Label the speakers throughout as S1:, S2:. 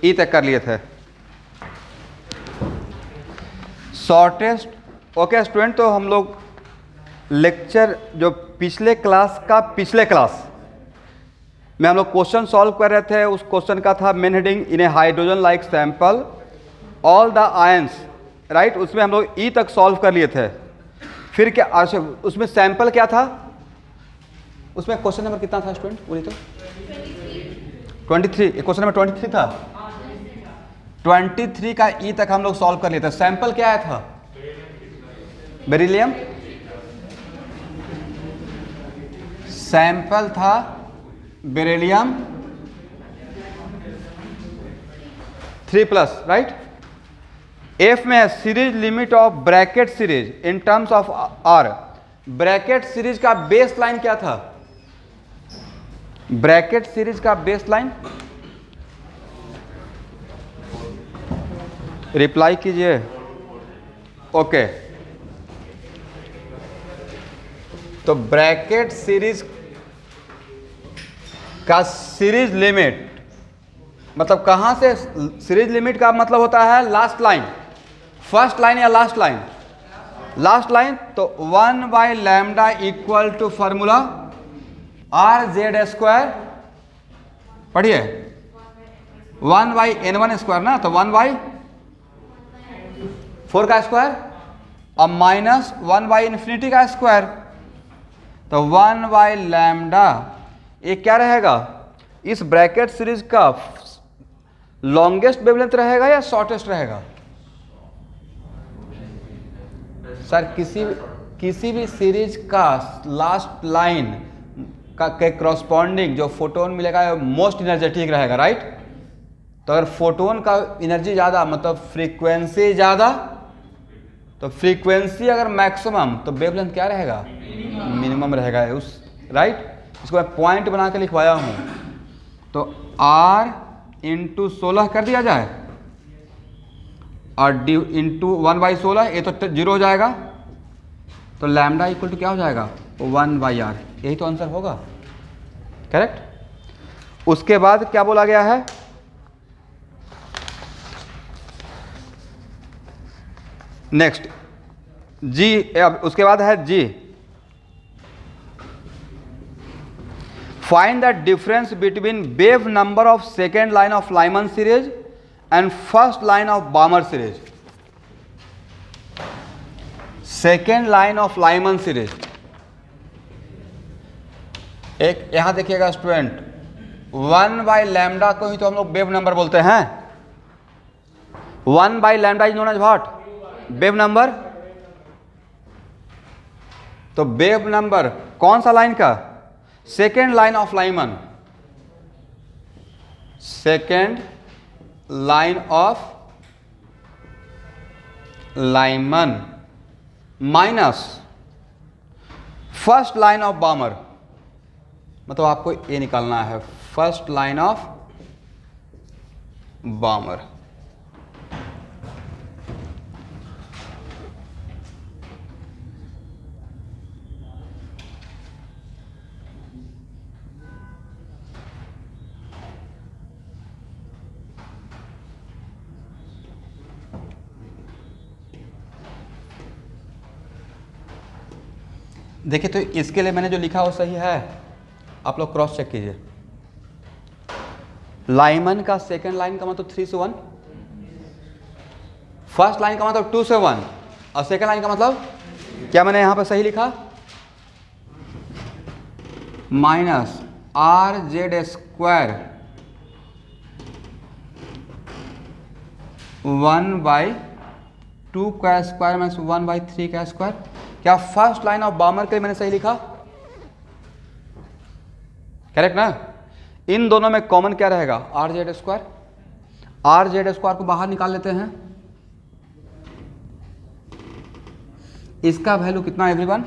S1: ई तक कर लिए थे। शॉर्टेस्ट ओके स्टूडेंट, तो हम लोग लेक्चर जो पिछले क्लास का पिछले क्लास में हम लोग क्वेश्चन सॉल्व कर रहे थे, उस क्वेश्चन का था main heading in a hydrogen like sample all the ions, right. उसमें हम लोग ई तक सॉल्व कर लिए थे। फिर क्या, अच्छा उसमें सैंपल क्या था, उसमें क्वेश्चन नंबर कितना था स्टूडेंट बोलिए तो? 23। क्वेश्चन नंबर 23 था। 23 का ई तक हम लोग सॉल्व कर लिए थे। सैंपल क्या आया था? बेरिलियम। सैंपल था बेरिलियम 3+, राइट। एफ में है series limit of Brackett series in terms of R. Brackett series का बेस लाइन क्या था? ब्रैकेट सीरीज का बेस लाइन, रिप्लाई कीजिए। ओके, तो ब्रैकेट सीरीज का सीरीज लिमिट मतलब कहां से, सीरीज लिमिट का मतलब होता है लास्ट लाइन, फर्स्ट लाइन या लास्ट लाइन? Last line. तो 1/λ इक्वल टू फॉर्मूला RZ², पढ़िए 1/N1² ना, तो 1/4 का स्क्वायर और माइनस 1/∞ का स्क्वायर, तो 1/λ। ये क्या रहेगा? इस ब्रैकेट सीरीज का लॉन्गेस्ट वेवलेंथ रहेगा या शॉर्टेस्ट रहेगा? सर किसी भी सीरीज का लास्ट लाइन का के क्रॉसपॉन्डिंग जो फोटोन मिलेगा मोस्ट एनर्जेटिक रहेगा, राइट। तो अगर फोटोन का एनर्जी ज़्यादा मतलब फ्रीक्वेंसी ज़्यादा, तो फ्रीक्वेंसी अगर मैक्सिमम तो वेवलेंथ क्या रहेगा? मिनिमम रहेगा उस, राइट। इसको मैं पॉइंट बना के लिखवाया हूँ। तो R × 16 कर दिया जाए और D × 1/16, ये तो 0 हो जाएगा, तो लैम्डा इक्वल टू क्या हो जाएगा? 1/R। यही तो आंसर होगा, करेक्ट। उसके बाद क्या बोला गया है? नेक्स्ट जी, उसके बाद है जी, find the difference between wave number of second line of Lyman series and first line of Balmer series. Second line of Lyman series, एक यहां देखिएगा स्टूडेंट, 1/λ को ही तो हम लोग वेव नंबर बोलते हैं। 1/λ is known as what? Wave number. तो वेव नंबर कौन सा लाइन का? Second line of Lyman, second line of Lyman minus first line of Balmer, मतलब आपको ये निकालना है फर्स्ट लाइन ऑफ बामर। देखिए, तो इसके लिए मैंने जो लिखा वो सही है, आप लोग क्रॉस चेक कीजिए। लाइमन का सेकेंड लाइन का मतलब 3 से 1, फर्स्ट लाइन का मतलब 2 से 1 और सेकेंड लाइन का मतलब क्या मैंने यहां पर सही लिखा? माइनस RZ² 1/2 का स्क्वायर माइनस 1/3 का स्क्वायर। क्या फर्स्ट लाइन ऑफ बामर के लिए मैंने सही लिखा? करेक्ट ना। इन दोनों में कॉमन क्या रहेगा? RZ²। RZ² को बाहर निकाल लेते हैं। इसका वैल्यू कितना एवरीवन?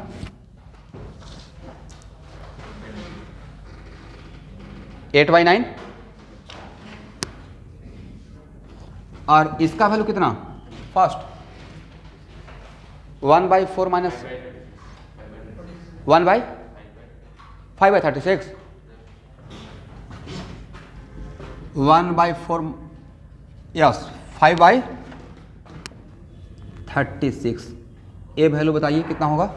S1: 8/9 और इसका वैल्यू कितना? First 1/4 minus 1/5/36, 1/4 yes 5/36। ए वैल्यू बताइए कितना होगा?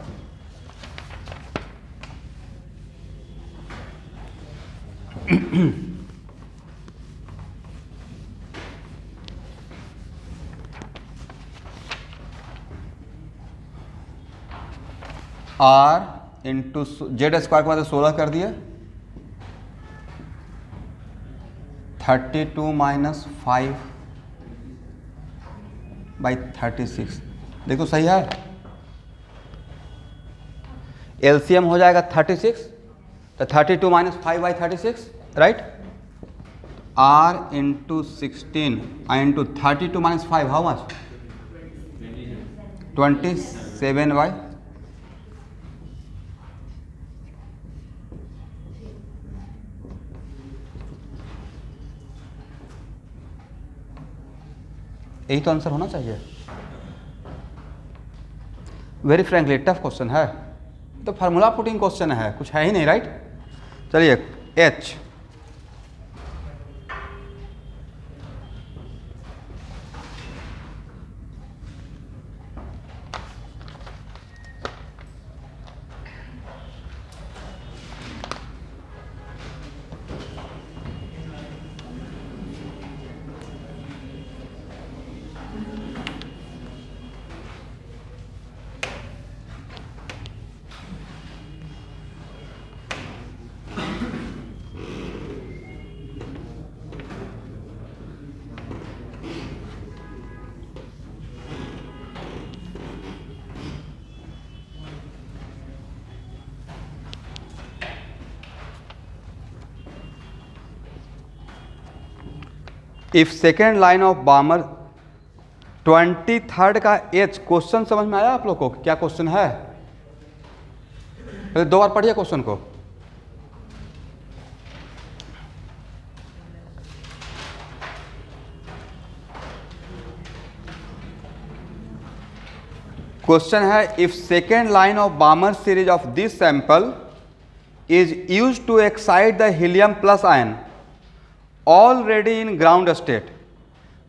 S1: आर इंटू जेड स्क्वायर के बाद 16 कर दिए, 32 माइनस 5/36। देखो सही है, एलसीएम हो जाएगा 36, तो 32 minus 5/36 right. R into 16 into 32 minus 5 how much? 27/। यही तो आंसर होना चाहिए। वेरी फ्रैंकली टफ क्वेश्चन है, तो फार्मूला पुटिंग क्वेश्चन है, कुछ है ही नहीं राइट। चलिए H, if second line of बामर 23rd का एच। क्वेश्चन समझ में आया आप लोग को क्या क्वेश्चन है? पहले 2 बार पढ़िए क्वेश्चन को। क्वेश्चन है if second line of Balmer series of this sample is use to excite the helium plus ion already in ground state,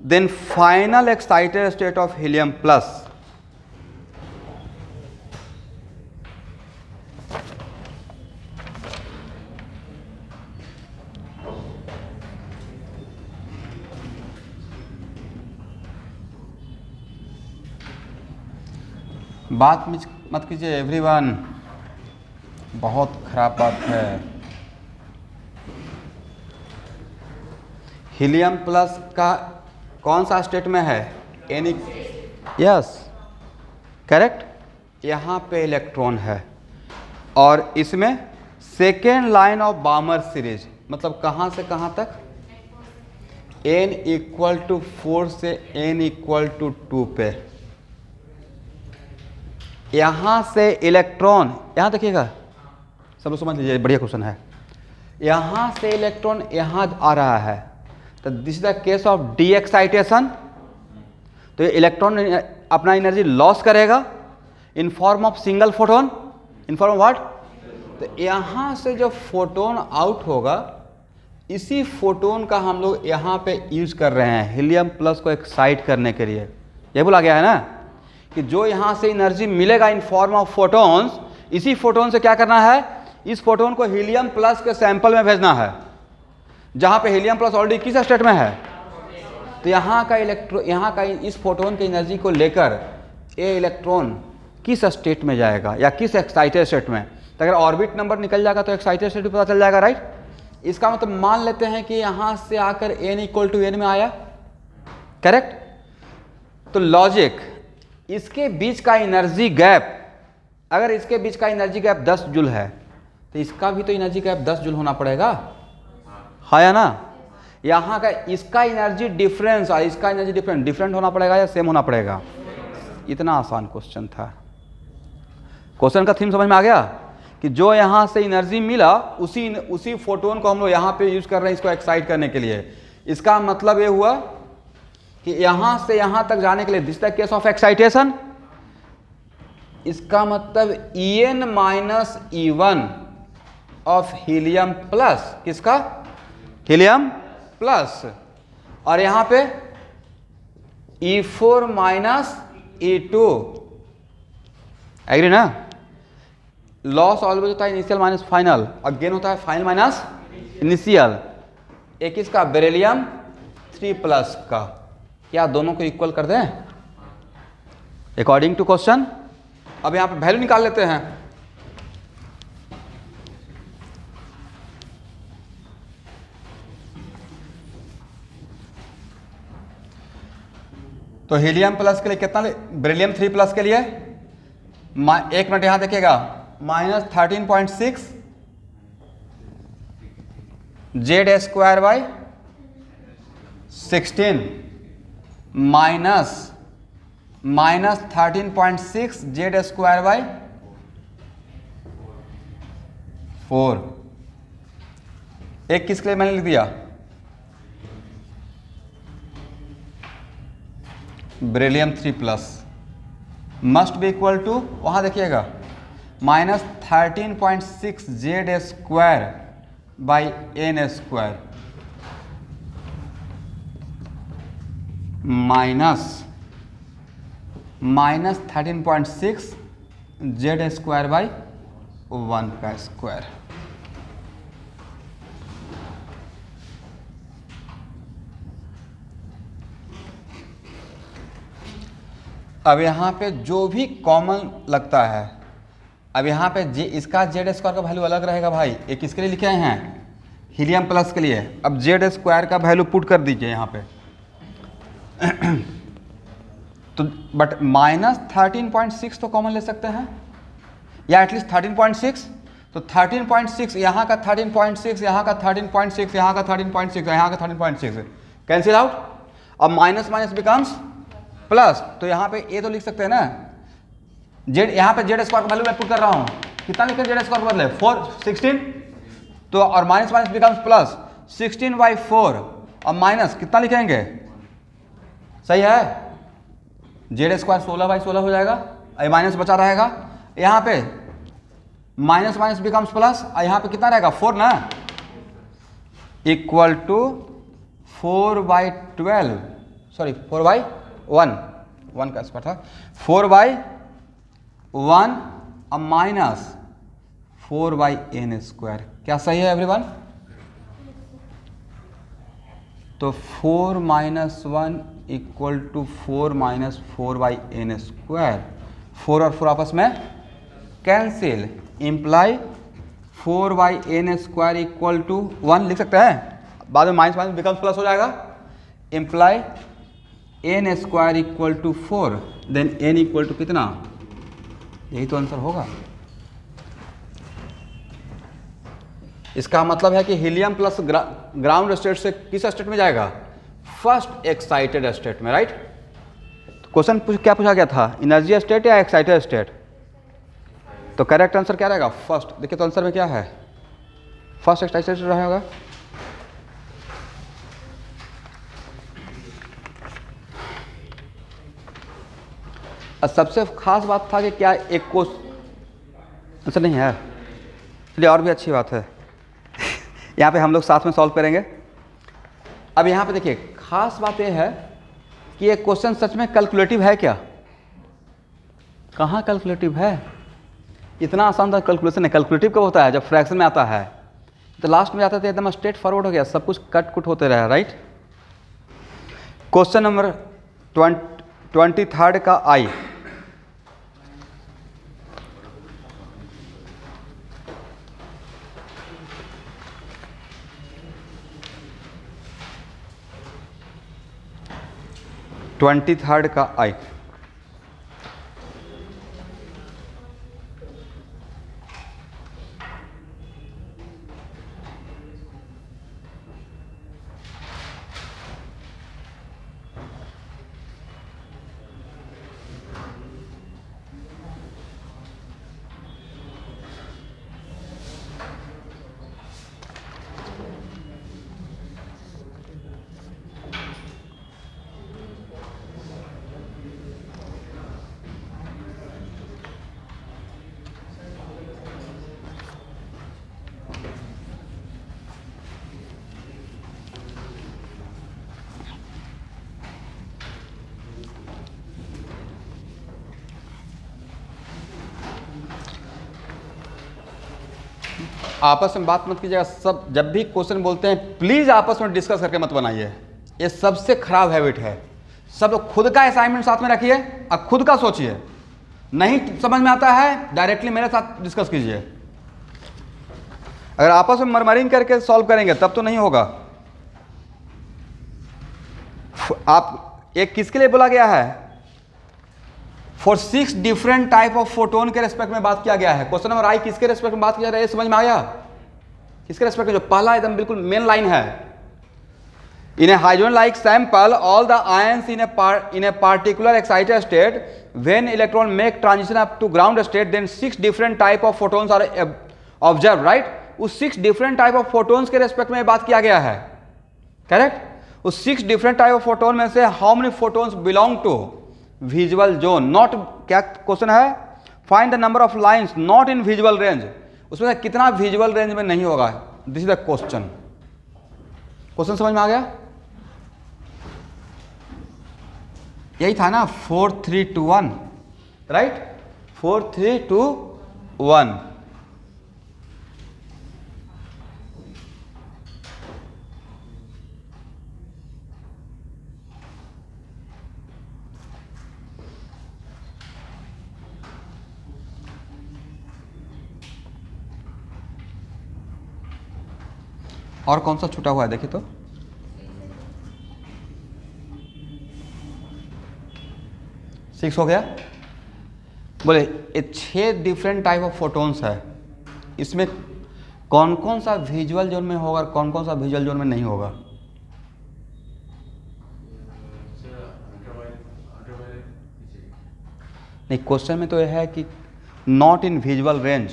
S1: then final excited state of helium plus बात मत कीजिए everyone, बहुत खराब बात है। Helium plus का कौन सा स्टेट में है? एन। Yes correct. यहाँ पे इलेक्ट्रॉन है और इसमें second line of Balmer series, मतलब कहाँ से कहाँ तक? n इक्वल टू 4 से n इक्वल टू 2 पे। यहाँ से इलेक्ट्रॉन, यहाँ देखिएगा सब लोग समझ लीजिए, बढ़िया क्वेश्चन है। यहाँ से इलेक्ट्रॉन यहाँ आ रहा है, तो this is the case of D excitation. तो ये इलेक्ट्रॉन अपना एनर्जी लॉस करेगा in form of single photon, in form of what? तो यहाँ से जो फोटोन आउट होगा, इसी फोटोन का हम लोग यहाँ पे यूज कर रहे हैं हीलियम प्लस को एक्साइट करने के लिए। ये बोला गया है ना कि जो यहाँ से एनर्जी मिलेगा इन फॉर्म ऑफ फोटोन्स, इसी फोटोन से क्या करना है? इस फोटोन को हीलियम प्लस के सैंपल में भेजना है, जहाँ पे हीलियम प्लस ऑलरेडी किस स्टेट में है। तो यहाँ का यहाँ का इस फोटोन की एनर्जी को लेकर ये इलेक्ट्रॉन किस स्टेट में जाएगा या किस एक्साइटेड स्टेट में। तो अगर ऑर्बिट नंबर निकल जाएगा तो एक्साइटेड स्टेट पता चल जाएगा राइट। इसका मतलब मान लेते हैं कि यहाँ से आकर n इक्वल टू n में आया, करेक्ट। तो लॉजिक, इसके बीच का एनर्जी गैप, अगर इसके बीच का एनर्जी गैप 10 जूल है तो इसका भी तो एनर्जी गैप 10 जूल होना पड़ेगा, हाँ या ना। यहाँ का इसका एनर्जी डिफरेंस और इसका एनर्जी डिफरेंट होना पड़ेगा या सेम होना पड़ेगा। इतना आसान क्वेश्चन था। क्वेश्चन का थीम समझ में आ गया कि जो यहाँ से एनर्जी मिला उसी फोटोन को हम लोग यहाँ पे यूज कर रहे हैं इसको एक्साइट करने के लिए। इसका मतलब ये हुआ कि यहाँ से यहाँ तक जाने के लिए this the case of excitation. इसका मतलब En minus E1 of helium plus, किसका? Helium plus. और यहाँ पे E4 माइनस E2, एग्री ना। लॉस ऑलवेज होता है इनिशियल माइनस फाइनल, और गेन होता है फाइनल माइनस इनिशियल। एक इसका बेरिलियम 3+ का, क्या दोनों को इक्वल कर दें अकॉर्डिंग टू क्वेश्चन। अब यहां पे वैल्यू निकाल लेते हैं। तो हीलियम प्लस के लिए कितना, बेरिलियम 3+ के लिए 1 मिनट यहां देखिएगा, -13.6 Z² माइनस -13.6 Z²/4। एक किसके लिए मैंने लिख दिया, beryllium 3+ must be equal to, वहां देखिएगा -13.6 Z²/N² -13.6 Z²/1 का स्क्वायर। अब यहाँ पे जो भी कॉमन लगता है, अब यहाँ पे इसका Z² का वैल्यू अलग रहेगा भाई। एक किसके लिए लिखे हैं, हीलियम प्लस के लिए। अब Z² का वैल्यू पुट कर दीजिए यहाँ पे तो बट -13.6 तो कॉमन ले सकते हैं, या एटलीस्ट 13.6। तो 13.6 यहाँ का 13.6, यहाँ का 13.6, यहाँ का 13.6, यहाँ का 13.6 कैंसिल आउट। अब माइनस माइनस बिकम्स प्लस, तो यहाँ पे ए तो लिख सकते हैं ना, जेड, यहाँ पे Z² का वैल्यू मैं पुट कर रहा हूँ, कितना लिखे Z² का बदले 4 16, तो और माइनस माइनस बिकम्स प्लस 16/4, और माइनस कितना लिखेंगे, सही है, Z² 16/16 हो जाएगा, माइनस बचा रहेगा। यहाँ पे माइनस माइनस बिकम्स प्लस, और यहाँ पे कितना रहेगा 4 ना, इक्वल टू 4/12, सॉरी 4/1 का स्क्वायर था, 4/1 और माइनस 4/N²। क्या सही है एवरीवन? तो 4 - 1 इक्वल टू 4 - 4/N²। 4 और 4 आपस में cancel, imply 4/N² equal to 1 लिख सकते हैं, बाद में माइनस माइनस बिकम्स प्लस हो जाएगा, imply N² equal to 4, then N equal to कितना, यही तो आंसर होगा। इसका मतलब है कि हीलियम प्लस ग्राउंड स्टेट से किस स्टेट में जाएगा, फर्स्ट एक्साइटेड स्टेट में, राइट। तो क्वेश्चन क्या पूछा गया था, एनर्जी स्टेट या एक्साइटेड स्टेट, तो करेक्ट आंसर क्या रहेगा, फर्स्ट। देखिए तो आंसर में क्या है, फर्स्ट एक्साइटेड स्टेट रहेगा। सबसे खास बात था कि क्या एक क्वेश्चन आंसर नहीं है, चलिए और भी अच्छी बात है यहाँ पे हम लोग साथ में सॉल्व करेंगे। अब यहाँ पे देखिए खास बात यह है कि ये क्वेश्चन सच में कैलकुलेटिव है क्या, कहाँ कैलकुलेटिव है, इतना आसान था कैलकुलेशन है। कैलकुलेटिव कब होता है, जब फ्रैक्शन में आता है, तो लास्ट में जाता था एकदम स्ट्रेट फॉरवर्ड हो गया, सब कुछ कट कुट होते रहा, राइट। क्वेश्चन नंबर 23 का आई, का आई। आपस में बात मत कीजिएगा। सब जब भी क्वेश्चन बोलते हैं प्लीज आपस में डिस्कस करके मत बनाइए, ये सबसे खराब हैबिट है। सब लोग खुद का असाइनमेंट साथ में रखिए और खुद का सोचिए, नहीं समझ में आता है डायरेक्टली मेरे साथ डिस्कस कीजिए। अगर आपस में मरमरिंग करके सॉल्व करेंगे तब तो नहीं होगा। आप एक किसके लिए बोला गया है? For 6 different type of photon के रेस्पेक्ट में बात किया गया है। क्वेश्चन नंबर आई किसके रेस्पेक्ट में बात किया जा रहा है, समझ में आया? किसके रेस्पेक्ट में? जो पहला एकदम बिल्कुल मेन लाइन है, in a hydrogen like sample all the ions in a particular excited state when electron make transition up to ground state then 6 different type of photons are observe, right? उस 6 different type of photons के respect में बात किया गया है, correct? उस 6 different type of photon में से how many photons belong to visual zone, not, क्या क्वेश्चन है? Find the number of lines not in visual range, उसमें से कितना विजुअल रेंज में नहीं होगा। This is the question. Question समझ में आ गया? यही था ना 4 3 2 1, राइट? 4 3 2 1। और कौन सा छूटा हुआ है देखिए तो? सिक्स हो गया। बोले ये 6 डिफरेंट टाइप ऑफ फोटोन्स है, इसमें कौन कौन सा विजुअल जोन में होगा और कौन कौन सा विजुअल जोन में नहीं होगा? नहीं, क्वेश्चन में तो यह है कि नॉट इन विजुअल रेंज,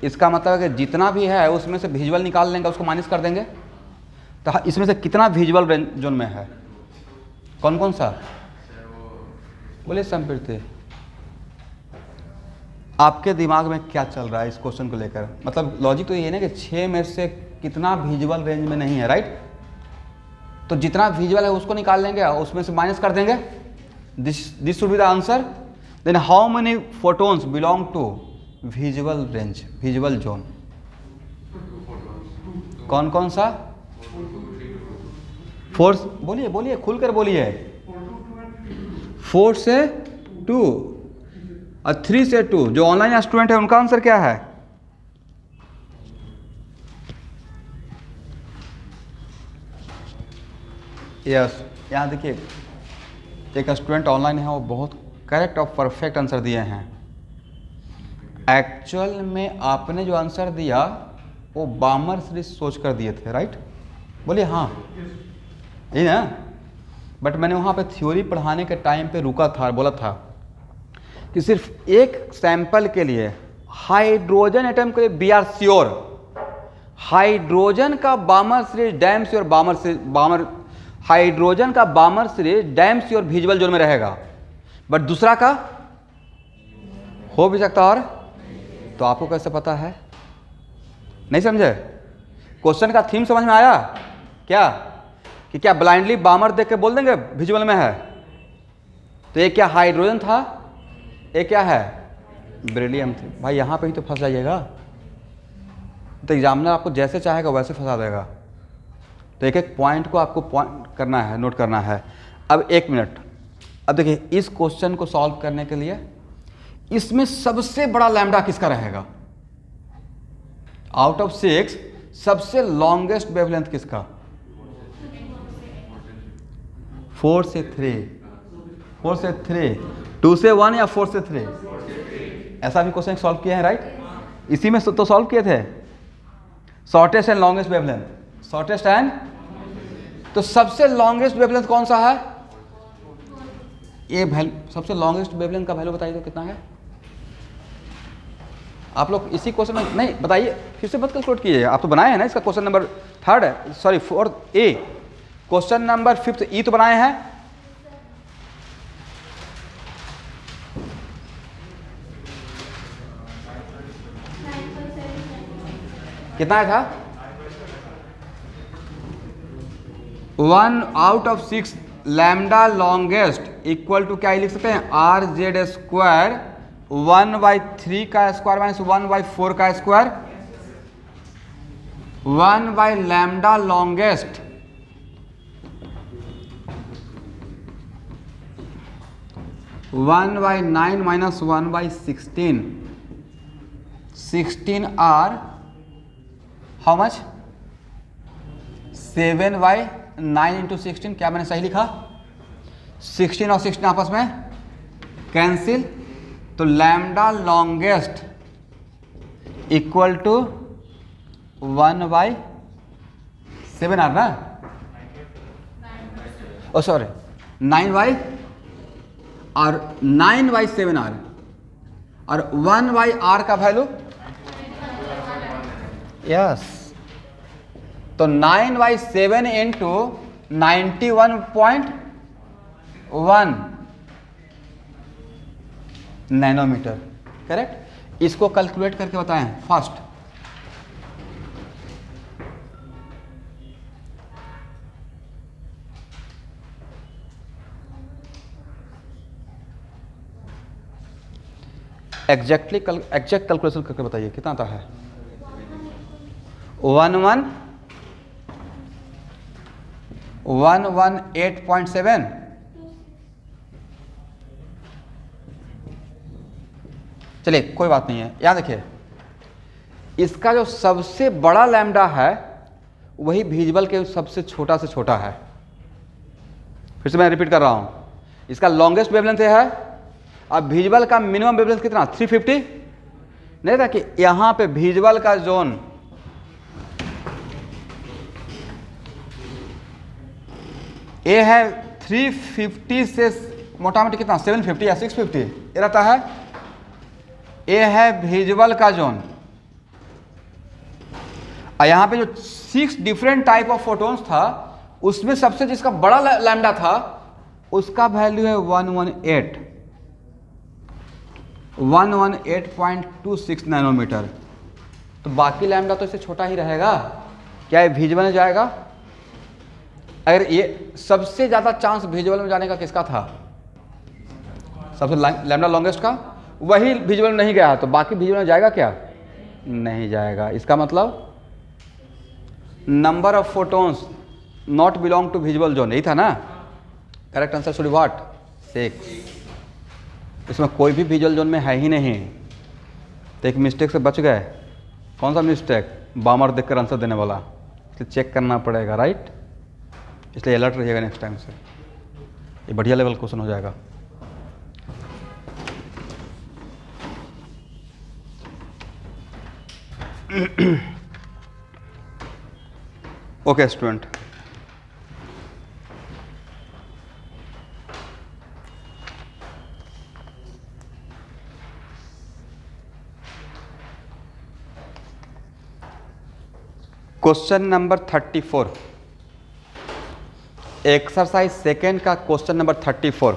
S1: इसका मतलब है कि जितना भी है उसमें से विजुअल निकाल लेंगे, उसको माइनस कर देंगे। तो इसमें से कितना विजुअल रेंज जोन में है, कौन कौन सा? बोले संप्रीति, आपके दिमाग में क्या चल रहा है इस क्वेश्चन को लेकर? मतलब लॉजिक तो ये है ना कि 6 में से कितना विजुअल रेंज में नहीं है, राइट? तो जितना विजुअल है उसको निकाल लेंगे और उसमें से माइनस कर देंगे। This should be the answer. Then how many photons belong to visual range, visual zone? कौन कौन सा? 4, बोलिए बोलिए खुलकर बोलिए। 4 से 2 और 3 से 2। जो ऑनलाइन स्टूडेंट है उनका आंसर क्या है? यस, यहाँ देखिए एक स्टूडेंट ऑनलाइन है, वो बहुत करेक्ट और परफेक्ट आंसर दिए हैं। एक्चुअल में आपने जो आंसर दिया वो बामर सीरीज सोच कर दिए थे, राइट? बोलिए हाँ, यही ना? बट मैंने वहाँ पे थ्योरी पढ़ाने के टाइम पे रुका था, बोला था कि सिर्फ एक सैंपल के लिए हाइड्रोजन एटम के लिए वी आर श्योर हाइड्रोजन का बामर सीरीज डैम श्योर, बामर हाइड्रोजन का बामर series damn sure visual zone में रहेगा, बट दूसरा का हो भी सकता। और तो आपको कैसे पता है? नहीं समझे? क्वेश्चन का थीम समझ में आया क्या? कि क्या ब्लाइंडली बामर देख के बोल देंगे विजुअल में है? तो ये क्या हाइड्रोजन था, ये क्या है? बेरिलियम थी। भाई यहाँ पे ही तो फंस जाइएगा, तो एग्जामिनर आपको जैसे चाहेगा वैसे फंसा देगा। तो एक एक पॉइंट को आपको पॉइंट करना है, नोट करना है। अब 1 मिनट, अब देखिए इस क्वेश्चन को सॉल्व करने के लिए इसमें सबसे बड़ा लैम्डा किसका रहेगा? आउट ऑफ 6 सबसे लॉन्गेस्ट वेवलेंथ किसका? 4 से 3, 4 से 3, 2 से 1 या 4 से 3? ऐसा भी क्वेश्चन सॉल्व किए हैं, राइट? इसी में तो सॉल्व किए थे, shortest and longest wavelength, shortest and. तो सबसे लॉन्गेस्ट वेवलेंथ कौन सा है? ये सबसे लॉन्गेस्ट वेवलेंथ का वैल्यू बताइए तो कितना है? आप लोग इसी क्वेश्चन में नहीं बताइए, फिर से मत कैलकुलेट कीजिए। आप तो बनाए हैं ना, इसका क्वेश्चन नंबर 3 है, sorry 4 A, question number 5 E तो बनाए हैं। कितना था? 1 out of 6 lambda longest equal to क्या लिख सकते हैं? आर जेड स्क्वायर 1/3 का स्क्वायर माइनस 1/4 का square. 1 by lambda longest, 1 by 9 minus 1 by 16, 16 are how much, 7 by 9 into 16, क्या मैंने सही लिखा? 16 और 16 आपस में कैंसिल, तो lambda longest equal to 1 by 7 are ना, ओ सॉरी 9 बाई और 9 बाई 7 आर, और 1 बाई आर का वैल्यू यस, तो 9 बाई 7 इंटू 91.1 नैनोमीटर, करेक्ट। इसको कैलकुलेट करके बताएं फास्ट। एग्जैक्ट कैलकुलेशन करके बताइए कितना आता है? 118.7, चलिए कोई बात नहीं है। याद देखिए, इसका जो सबसे बड़ा लैम्डा है वही विजिबल के सबसे छोटा से छोटा है। फिर से मैं रिपीट कर रहा हूं, इसका लॉन्गेस्ट वेवलेंथ है, अब विजिबल का मिनिमम वेवलेंथ कितना 350 नहीं था कि यहां पे विजिबल का जोन ए है 350 से मोटा मोटी कितना 750 या 650 ये रहता है। ए है विजिबल का जोन, और यहां पे जो 6 डिफरेंट टाइप ऑफ फोटोन्स था उसमें सबसे जिसका बड़ा लैम्डा था उसका वैल्यू है 118.26 नैनोमीटर, तो बाकी लैम्डा तो इससे छोटा ही रहेगा। क्या ये विजिबल में जाएगा? अगर ये सबसे ज़्यादा चांस विजिबल में जाने का किसका था? सबसे लैम्डा लॉन्गेस्ट का, वही विजिबल में नहीं गया है, तो बाकी विजिबल में जाएगा क्या? नहीं जाएगा। इसका मतलब number of photons not belong to visible zone, यही था ना। Correct answer should be what 6। इसमें कोई भी विजुअल जोन में है ही नहीं, तो एक मिस्टेक से बच गए। कौन सा मिस्टेक? बामर देखकर आंसर देने वाला, इसलिए चेक करना पड़ेगा, राइट। इसलिए अलर्ट रहिएगा नेक्स्ट टाइम से, ये बढ़िया लेवल क्वेश्चन हो जाएगा। Okay student, question number 34, exercise second का क्वेश्चन नंबर 34।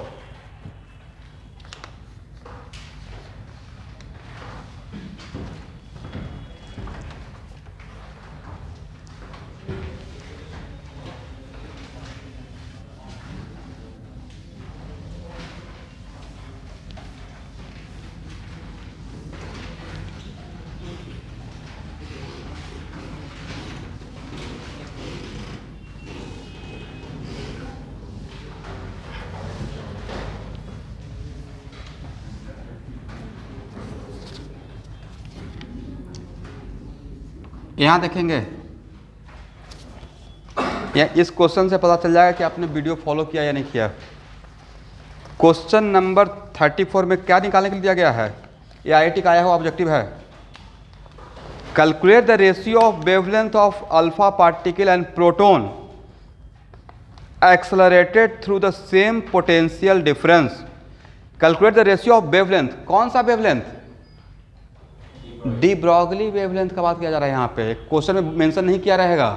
S1: यहाँ देखेंगे, या इस क्वेश्चन से पता चल जाएगा कि आपने वीडियो फॉलो किया या नहीं किया। क्वेश्चन नंबर 34 में क्या निकालने के लिए दिया गया है? ये आईआईटी का आया हुआ ऑब्जेक्टिव है। Calculate the ratio of wavelength of alpha particle and proton accelerated through the same potential difference. Calculate the ratio of wavelength, कौन सा वेवलेंथ? डी ब्रॉगली वेवलेंथ का बात किया जा रहा है। यहाँ पे क्वेश्चन में मेंशन नहीं किया रहेगा,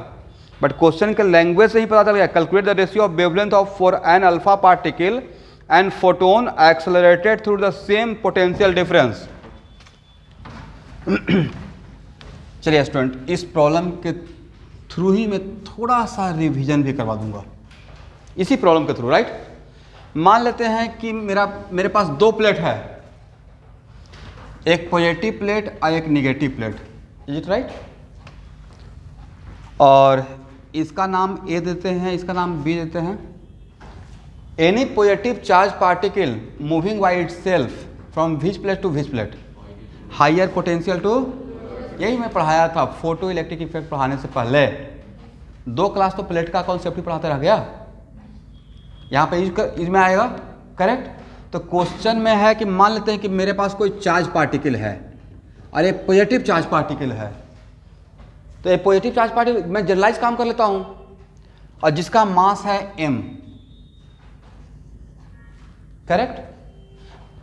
S1: बट क्वेश्चन के लैंग्वेज से ही पता चल गया। Calculate the ratio of wavelength of for an alpha particle and photon accelerated through the same potential difference. चलिए स्टूडेंट, इस प्रॉब्लम के थ्रू ही मैं थोड़ा सा रिवीजन भी करवा दूंगा, इसी प्रॉब्लम के थ्रू, राइट। मान लेते हैं कि मेरे पास दो प्लेट है, एक पॉजिटिव प्लेट और एक negative plate, is it right. और इसका नाम ए देते हैं, इसका नाम बी देते हैं। Any positive charge particle moving by itself from which plate to which plate, higher potential to, यही मैं पढ़ाया था फोटो इलेक्ट्रिक इफेक्ट पढ़ाने से पहले। 2 क्लास तो प्लेट का कॉन्सेप्ट पढ़ाते रह गया, यहाँ पे इसमें आएगा। करेक्ट। तो क्वेश्चन में है कि मान लेते हैं कि मेरे पास कोई चार्ज पार्टिकल है और एक पॉजिटिव चार्ज पार्टिकल है। तो ये पॉजिटिव चार्ज पार्टिकल मैं जनरलाइज काम कर लेता हूं, और जिसका मास है m। करेक्ट।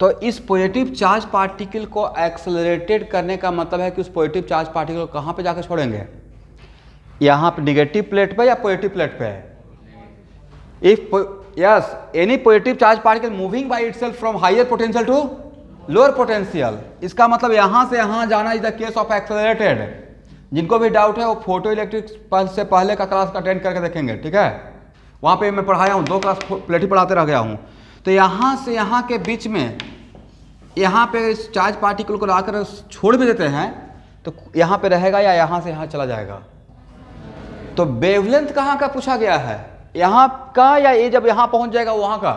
S1: तो इस पॉजिटिव चार्ज पार्टिकल को एक्सेलरेटेड करने का मतलब है कि उस पॉजिटिव चार्ज पार्टिकल को कहां पे जाकर छोड़ेंगे, यहां पे नेगेटिव प्लेट पे या पॉजिटिव प्लेट पे। If yes any positive charge particle moving by itself from higher potential to lower potential, इसका मतलब यहां से यहां जाना is the case of accelerated. जिनको भी डाउट है वो फोटो इलेक्ट्रिक से पहले का क्लास का अटेंड करके देखेंगे, ठीक है। वहाँ पे मैं पढ़ाया हूँ, 2 क्लास प्लेट ही पढ़ाते रह गया हूँ। तो यहाँ से यहाँ के बीच में यहाँ पे इस चार्ज पार्टिकल को लाकर छोड़ भी देते हैं तो यहाँ पे रहेगा या यहाँ से यहाँ चला जाएगा। तो वेवलेंथ कहाँ का पूछा गया है, यहाँ का या ये जब यहाँ पहुँच जाएगा वहाँ का।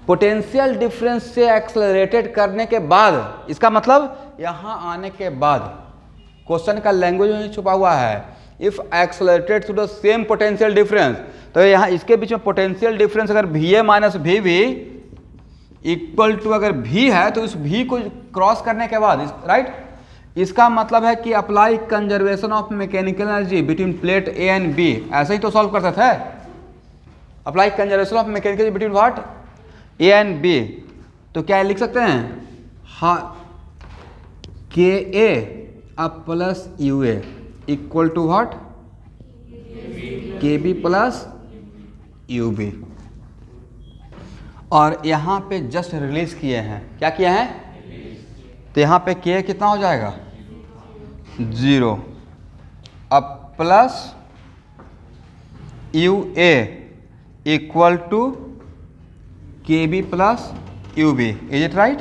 S1: पोटेंशियल डिफरेंस से एक्सेलरेटेड करने के बाद, इसका मतलब यहाँ आने के बाद। क्वेश्चन का लैंग्वेज में छुपा हुआ है, if accelerated to the same potential difference. तो यहाँ इसके बीच में पोटेंशियल डिफरेंस अगर VA minus VB equal to अगर V है तो इस V को क्रॉस करने के बाद, राइट, इसका मतलब है कि apply conservation of mechanical energy between plate A and B। ऐसे ही तो सॉल्व करते थे, apply conservation of mechanical energy between what, A and B। तो क्या लिख सकते हैं, हाँ, KA अब plus UA equal to what, KB plus UB। और यहाँ पे जस्ट रिलीज किए हैं, क्या किए हैं, तो यहाँ पे K कितना हो जाएगा 0, अब plus UA equal to KB plus UB। Is it right.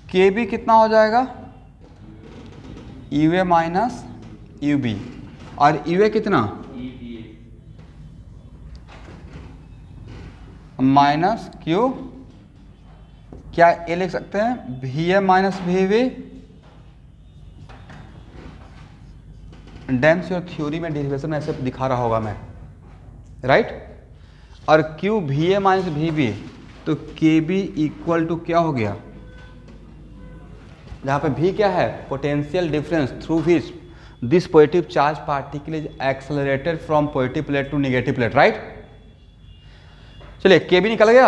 S1: KB कितना हो जाएगा UA माइनस UB, और UA कितना माइनस Q, क्या ये लिख सकते हैं VA माइनस VB। डेंस योर थ्योरी में डेरिवेशन में ऐसे दिखा रहा होगा मैं, राइट। और Q VA माइनस VB, तो KB इक्वल टू क्या हो गया, जहाँ पे V क्या है, potential difference through which this positive charge particle is accelerated from positive plate to negative plate, right. चलिए KB निकल गया,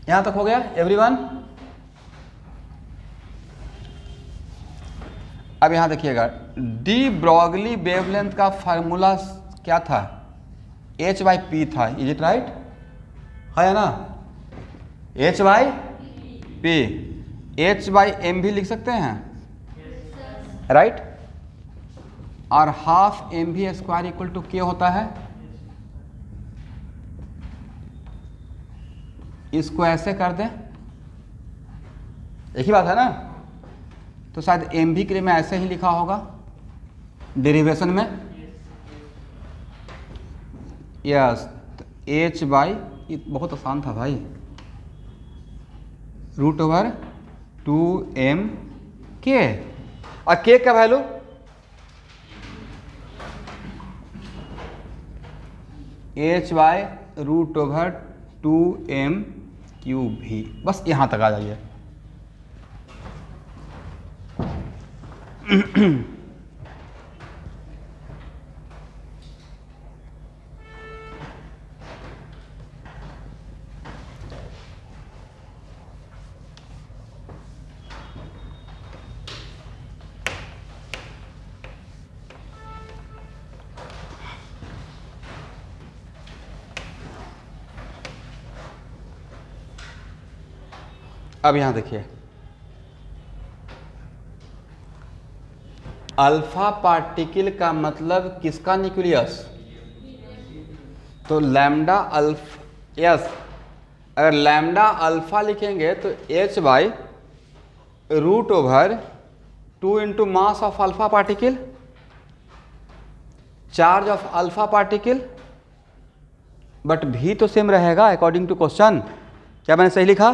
S1: यहां तक हो गया एवरीवन। अब यहां देखिएगा, डी ब्रॉगली वेवलेंथ का फार्मूला क्या था, H/P था, इज इट राइट, है ना, H/P, H/m भी लिख सकते हैं, राइट। और half mv square equal to K होता है। इसको ऐसे कर दें, एक ही बात है ना, तो शायद mv के लिए मैं ऐसे ही लिखा होगा डेरिवेशन में, यस। H/, बहुत आसान था भाई, √2m/K, और K का वैल्यू H/√2m³, बस यहां तक आ जाइए। अब यहां देखिए, अल्फा पार्टिकल का मतलब किसका न्यूक्लियस, तो लैम्डा अल्फा, यस। अगर लैम्डा अल्फा लिखेंगे तो H/√2 into mass of alpha particle, charge of alpha particle, but भी तो सेम रहेगा अकॉर्डिंग टू क्वेश्चन। क्या मैंने सही लिखा?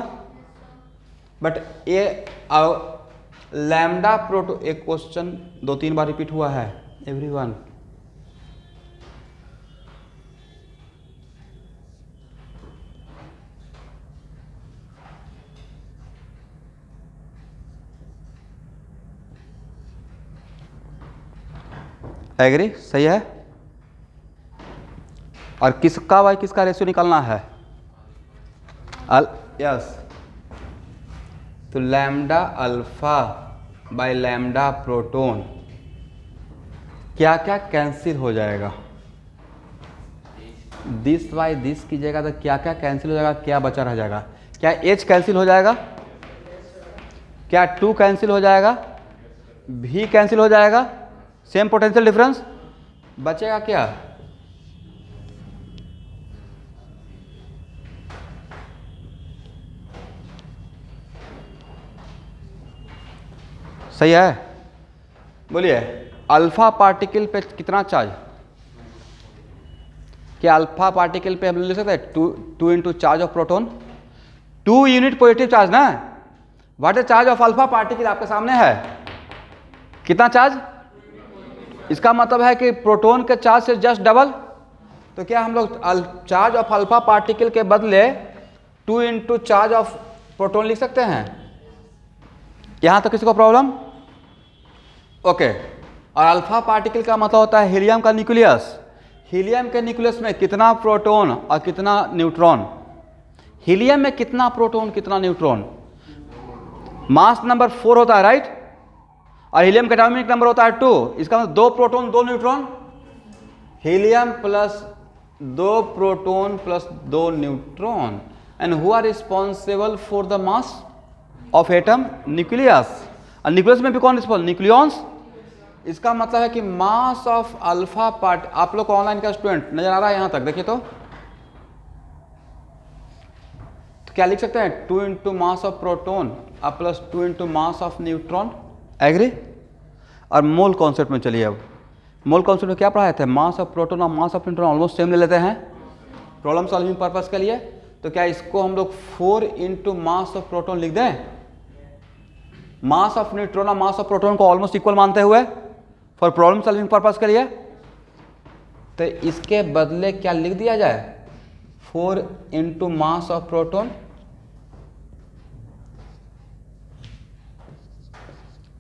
S1: बट ये लैम्डा प्रोटो, एक क्वेश्चन 2-3 बार रिपीट हुआ है एवरीवन। एग्री? सही है। और किसका बाई किसका रेशियो निकालना है? यस, तो lambda alpha by lambda proton क्या क्या कैंसिल हो जाएगा? दिस बाय दिस कीजिएगा तो क्या क्या कैंसिल हो जाएगा, क्या बचा रह जाएगा? क्या एच कैंसिल हो जाएगा? क्या 2 कैंसिल हो जाएगा? भी कैंसिल हो जाएगा? सेम पोटेंशियल डिफरेंस बचेगा क्या? सही है? बोलिए, अल्फा पार्टिकल पे कितना चार्ज? क्या अल्फा पार्टिकल पे हम लोग लिख सकते हैं 2 into charge of proton, 2 unit positive charge ना। What is charge of alpha particle? आपके सामने है। कितना चार्ज? इसका मतलब है कि प्रोटॉन के चार्ज से जस्ट डबल। तो क्या हम लोग चार्ज ऑफ अल्फा पार्टिकल के बदले 2 इंटू चार्ज ऑफ प्रोटॉन लिख सकते हैं? यहां तक किसी को प्रॉब्लम? ओके। और अल्फा पार्टिकल का मतलब होता है हीलियम का न्यूक्लियस। हीलियम के न्यूक्लियस में कितना प्रोटॉन और कितना न्यूट्रॉन? हीलियम में कितना प्रोटॉन कितना न्यूट्रॉन? मास नंबर 4 होता है, राइट? और हीलियम का एटॉमिक नंबर होता है 2। इसका मतलब 2 proton 2 neutron. Helium plus 2 proton plus 2 neutron. And who are responsible for the mass of atom? Nucleus. और न्यूक्लियस में भी कौन रिस्पॉन्स? न्यूक्लियॉन्स। इसका मतलब है कि मास ऑफ अल्फा पार्ट, आप लोग ऑनलाइन का स्टूडेंट नजर आ रहा है यहां तक? देखिए तो क्या लिख सकते हैं? 2 इंटू मास ऑफ प्रोटॉन और plus 2 into mass of neutron. Agree? और मोल कॉन्सेप्ट में चलिए। अब मोल कॉन्सेप्ट में क्या पढ़ाए थे? मास ऑफ प्रोटॉन और मास ऑफ न्यूट्रॉन ऑलमोस्ट सेम ले लेते हैं प्रॉब्लम सॉल्विंग पर्पस के लिए। तो क्या इसको हम लोग 4 इंटू मास ऑफ प्रोटॉन लिख दें? मास ऑफ न्यूट्रॉन और मास ऑफ प्रोटॉन को ऑलमोस्ट इक्वल मानते हुए फॉर प्रॉब्लम सॉल्विंग पर्पस के लिए। तो इसके बदले क्या लिख दिया जाए? 4 इंटू मास ऑफ प्रोटॉन।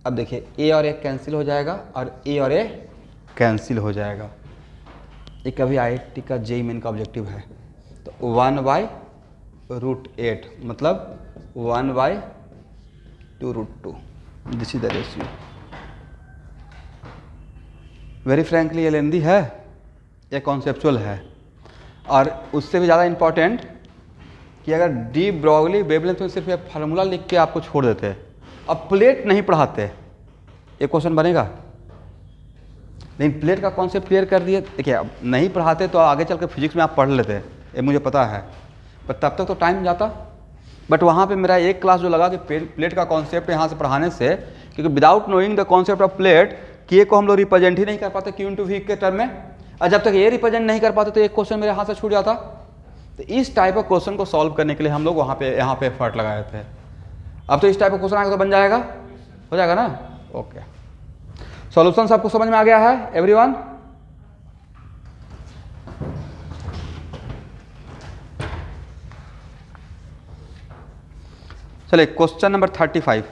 S1: अब देखिए, ए और ए कैंसिल हो जाएगा और ए और ए कैंसिल हो जाएगा। ये कभी IIT का JEE मेन का ऑब्जेक्टिव है। तो 1/√8 मतलब 1/2√2। This is the ratio. Very frankly ये लेंदी है, ये कॉन्सेप्चुअल है। और उससे भी ज़्यादा इम्पॉर्टेंट कि अगर डी ब्रॉगली वेवलेंथ में सिर्फ ये फार्मूला लिख के आपको छोड़ देते हैं, अब प्लेट नहीं पढ़ाते, ये क्वेश्चन बनेगा? लेकिन प्लेट का कॉन्सेप्ट क्लियर कर दिए। देखिए, अब नहीं पढ़ाते तो आगे चल के फिजिक्स में आप पढ़ लेते, ये मुझे पता है, पर तब तक तो टाइम जाता। बट वहाँ पे मेरा एक क्लास जो लगा कि प्लेट का कॉन्सेप्ट यहाँ से पढ़ाने से, क्योंकि without knowing the concept of plate के को हम लोग रिप्रेजेंट ही नहीं कर पाते Q इंटू V के टर्म में, और जब तक ये रिप्रेजेंट नहीं कर पाते तो एक क्वेश्चन मेरे हाथ से छूट जाता। तो इस टाइप ऑफ क्वेश्चन को सॉल्व करने के लिए हम लोग यहाँ पे एफर्ट लगाए थे। अब तो इस टाइप का क्वेश्चन आएगा तो बन जाएगा, हो जाएगा ना? ओके। सॉल्यूशन सबको समझ में आ गया है एवरीवन? चलिए क्वेश्चन नंबर 35।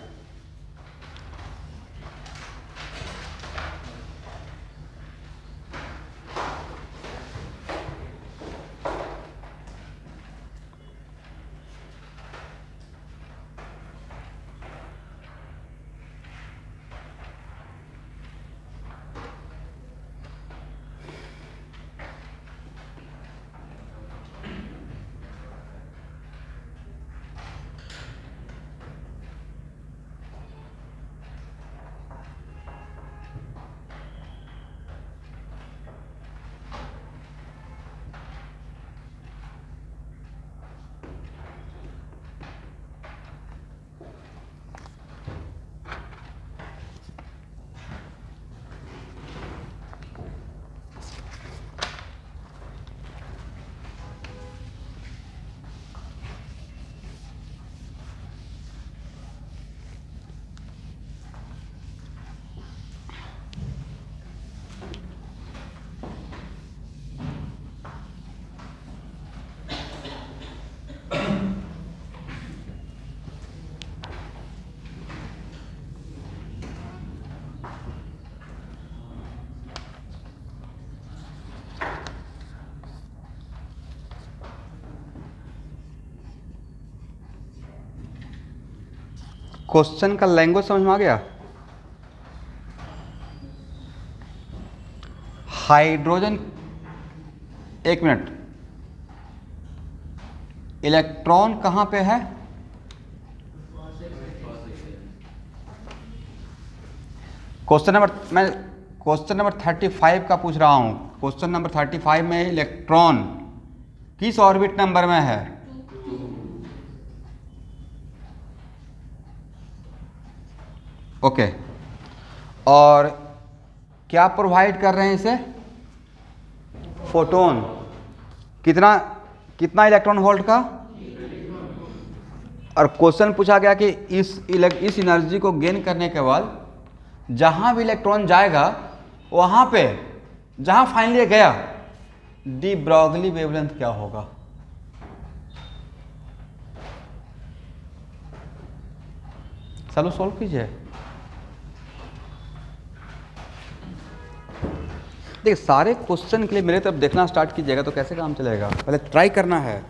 S1: क्वेश्चन का लैंग्वेज समझ में आ गया? हाइड्रोजन, एक मिनट, इलेक्ट्रॉन कहां पे है? क्वेश्चन नंबर 35 का पूछ रहा हूं। क्वेश्चन नंबर 35 में इलेक्ट्रॉन किस ऑर्बिट नंबर में है? ओके, और क्या प्रोवाइड कर रहे हैं इसे? फोटोन। कितना कितना इलेक्ट्रॉन वोल्ट का? और क्वेश्चन पूछा गया कि इस एनर्जी को गेन करने के बाद जहां भी इलेक्ट्रॉन जाएगा वहां पे जहां फाइनली गया डी ब्रॉगली वेवलेंथ क्या होगा? चलो सॉल्व कीजिए। देखिए, सारे क्वेश्चन के लिए मेरे तरफ देखना स्टार्ट कीजिएगा तो कैसे काम चलेगा, पहले ट्राई करना है।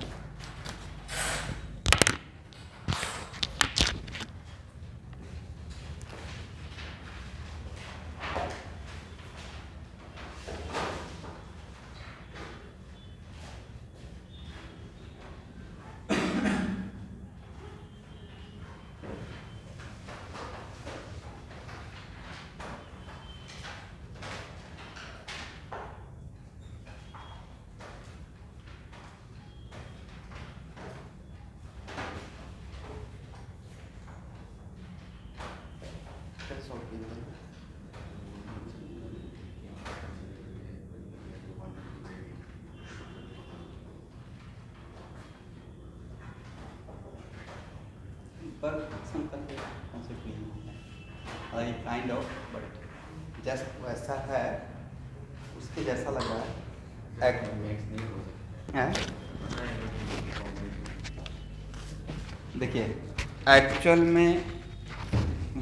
S1: काइंड ऑफ, बट जस्ट वैसा है, उसके जैसा लग रहा है। देखिए, एक्चुअल में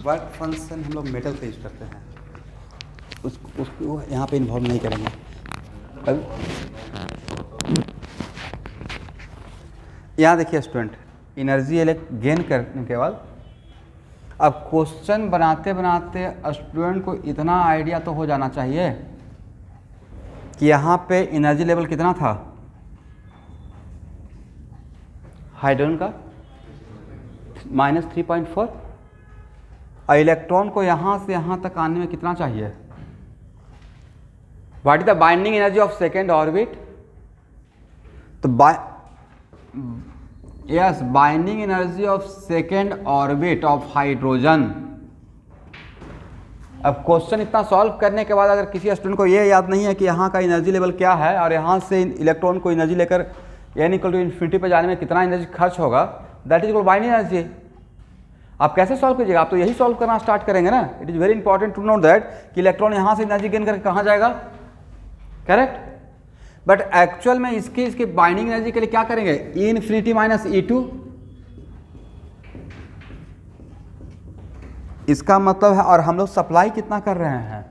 S1: वर्क फंक्शन हम लोग मेटल से यूज करते हैं, उसको यहाँ पे इन्वॉल्व नहीं करेंगे। अब यहाँ देखिए स्टूडेंट, एनर्जी गेन करने के बाद अब क्वेश्चन बनाते बनाते स्टूडेंट को इतना आइडिया तो हो जाना चाहिए कि यहाँ पे एनर्जी लेवल कितना था हाइड्रोजन का, -3.4, और इलेक्ट्रॉन को यहाँ से यहाँ तक आने में कितना चाहिए? What is the binding energy of second orbit? तो yes, binding energy of second orbit of hydrogen. अब क्वेश्चन इतना सॉल्व करने के बाद अगर किसी स्टूडेंट को ये याद नहीं है कि यहाँ का एनर्जी लेवल क्या है और यहाँ से इलेक्ट्रॉन को एनर्जी लेकर n = इन्फिनिटी पे जाने में कितना एनर्जी खर्च होगा, that is equal binding energy. आप कैसे सॉल्व कीजिएगा? आप तो यही सॉल्व करना स्टार्ट करेंगे ना। It is very important to note that कि इलेक्ट्रॉन यहाँ से एनर्जी गेन करके कहाँ जाएगा, करेक्ट। बट एक्चुअल में इसकी बाइंडिंग एनर्जी के लिए क्या करेंगे? Infinity minus E2। इसका मतलब है, और हम लोग सप्लाई कितना कर रहे हैं?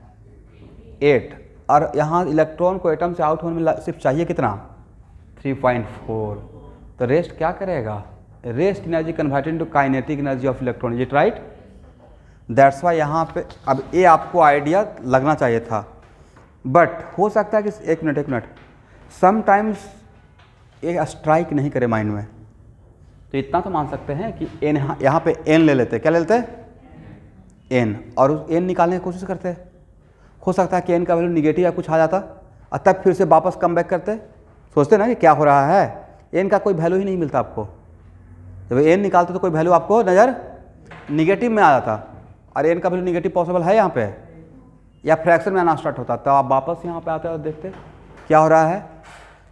S1: 8, और यहाँ इलेक्ट्रॉन को एटम से आउट होने में सिर्फ चाहिए कितना? 3.4। तो रेस्ट क्या करेगा? Rest energy converted to kinetic energy of electron, is it right? That's why यहाँ पे अब ये आपको आइडिया लगना चाहिए था। बट हो सकता है कि एक मिनट समटाइम्स ये स्ट्राइक नहीं करे माइंड में, तो इतना तो मान सकते हैं कि एन, यहाँ पे एन ले लेते, क्या ले लेते? एन, और उस एन निकालने की कोशिश करते। हो सकता है कि एन का वैल्यू निगेटिव या कुछ आ जाता, और तब फिर से वापस कम बैक करते। सोचते ना कि क्या हो रहा है, एन का कोई वैल्यू ही नहीं मिलता आपको। जब एन निकालते तो कोई वैल्यू आपको नज़र निगेटिव में आ जाता, और एन का वैल्यू निगेटिव पॉसिबल है यहाँ पे, या फ्रैक्शन में आना स्टार्ट होता। तो आप वापस यहाँ पे आते और देखते क्या हो रहा है,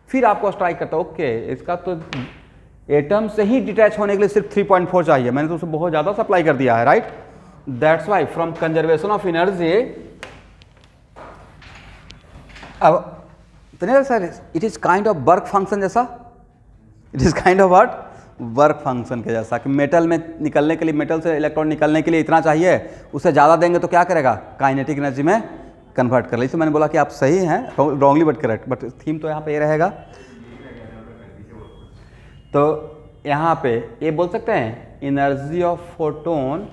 S1: फिर आपको स्ट्राइक करता ओके इसका तो एटम से ही डिटैच होने के लिए सिर्फ 3.4 चाहिए, मैंने तो उसे बहुत ज़्यादा सप्लाई कर दिया है, right. That's why from conservation of energy, अब sir it is kind of work function जैसा, it is kind of what, work function के जैसा, कि मेटल में निकलने के लिए, मेटल से इलेक्ट्रॉन निकलने के लिए इतना चाहिए, उससे ज़्यादा देंगे तो क्या करेगा? काइनेटिक एनर्जी में कन्वर्ट कर ले। इसलिए मैंने बोला कि आप सही हैं, wrongly but correct, but theme तो यहाँ पे ये रहेगा। तो यहाँ पे ये बोल सकते हैं energy of photon